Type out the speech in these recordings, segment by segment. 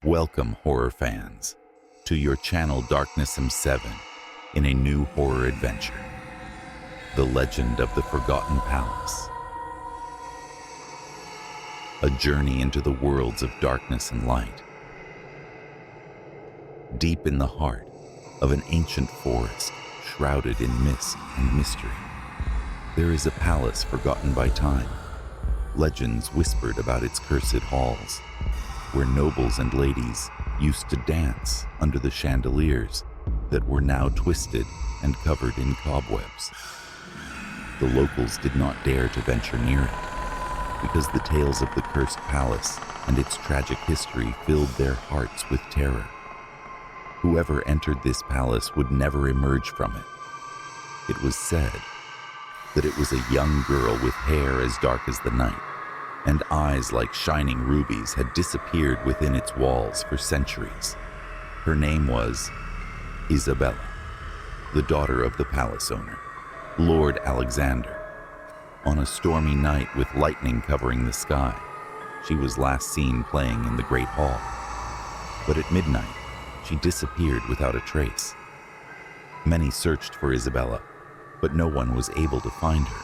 Welcome, horror fans, to your channel Darknessum 7 in a new horror adventure, The Legend of the Forgotten Palace. A journey into the worlds of darkness and light. Deep in the heart of an ancient forest shrouded in mist and mystery, there is a palace forgotten by time. Legends whispered about its cursed halls, where nobles and ladies used to dance under the chandeliers that were now twisted and covered in cobwebs. The locals did not dare to venture near it, because the tales of the cursed palace and its tragic history filled their hearts with terror. Whoever entered this palace would never emerge from it. It was said that it was a young girl with hair as dark as the night, and eyes like shining rubies had disappeared within its walls for centuries. Her name was Isabella, the daughter of the palace owner, Lord Alexander. On a stormy night with lightning covering the sky, she was last seen playing in the Great Hall. But at midnight, she disappeared without a trace. Many searched for Isabella, but no one was able to find her.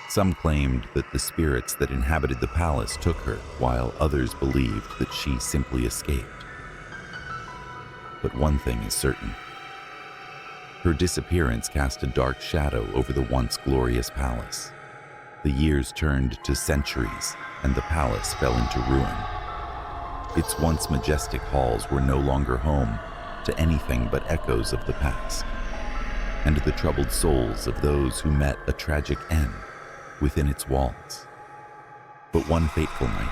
Some claimed that the spirits that inhabited the palace took her, while others believed that she simply escaped. But one thing is certain. Her disappearance cast a dark shadow over the once glorious palace. The years turned to centuries, and the palace fell into ruin. Its once majestic halls were no longer home to anything but echoes of the past, and the troubled souls of those who met a tragic end within its walls. But one fateful night,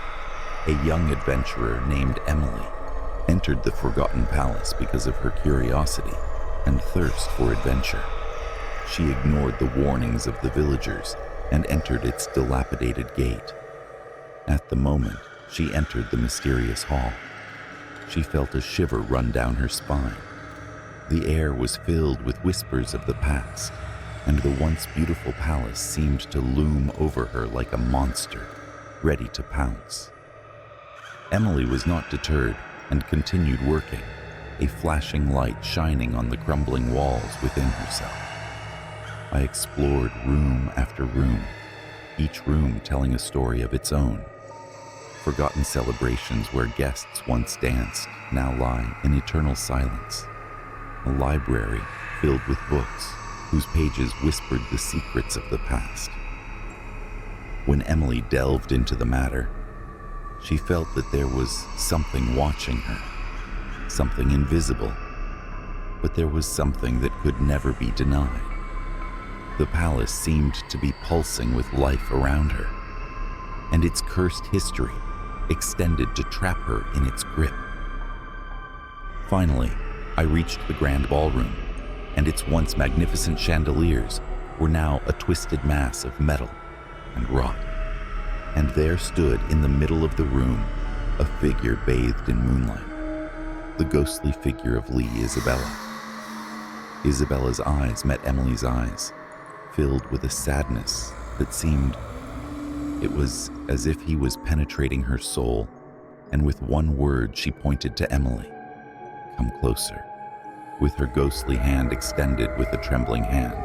a young adventurer named Emily entered the Forgotten Palace because of her curiosity and thirst for adventure. She ignored the warnings of the villagers and entered its dilapidated gate. At the moment she entered the mysterious hall, she felt a shiver run down her spine. The air was filled with whispers of the past, and the once beautiful palace seemed to loom over her like a monster, ready to pounce. Emily was not deterred and continued working, a flashing light shining on the crumbling walls within herself. I explored room after room, each room telling a story of its own. Forgotten celebrations where guests once danced now lie in eternal silence. A library filled with books whose pages whispered the secrets of the past. When Emily delved into the matter, she felt that there was something watching her, something invisible, but there was something that could never be denied. The palace seemed to be pulsing with life around her, and its cursed history extended to trap her in its grip. Finally, I reached the grand ballroom, and its once magnificent chandeliers were now a twisted mass of metal and rot. And there stood in the middle of the room a figure bathed in moonlight, the ghostly figure of Lady Isabella. Isabella's eyes met Emily's eyes, filled with a sadness that seemed it was as if he was penetrating her soul, and with one word she pointed to Emily. "Come closer," with her ghostly hand extended with a trembling hand.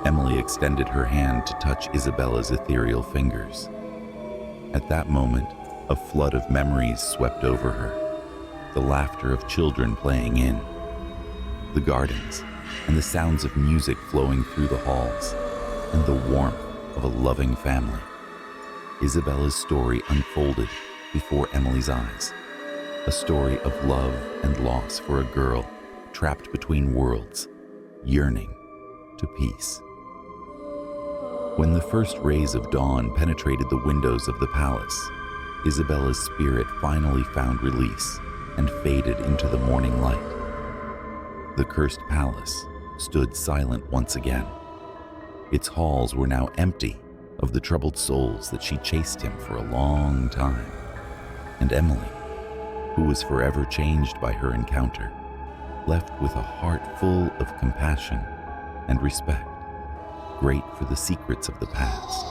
Emily extended her hand to touch Isabella's ethereal fingers. At that moment, a flood of memories swept over her, the laughter of children playing in, the gardens, and the sounds of music flowing through the halls, and the warmth of a loving family. Isabella's story unfolded before Emily's eyes. A story of love and loss for a girl trapped between worlds, yearning to peace. When the first rays of dawn penetrated the windows of the palace, Isabella's spirit finally found release and faded into the morning light. The cursed palace stood silent once again. Its halls were now empty of the troubled souls that she chased him for a long time. And Emily, who was forever changed by her encounter, left with a heart full of compassion and respect, great for the secrets of the past.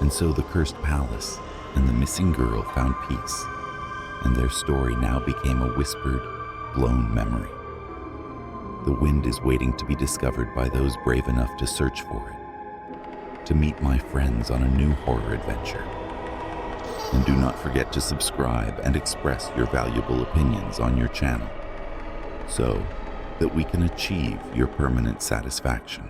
And so the cursed palace and the missing girl found peace, and their story now became a whispered, blown memory. The wind is waiting to be discovered by those brave enough to search for it, to meet my friends on a new horror adventure. And do not forget to subscribe and express your valuable opinions on your channel, so that we can achieve your permanent satisfaction.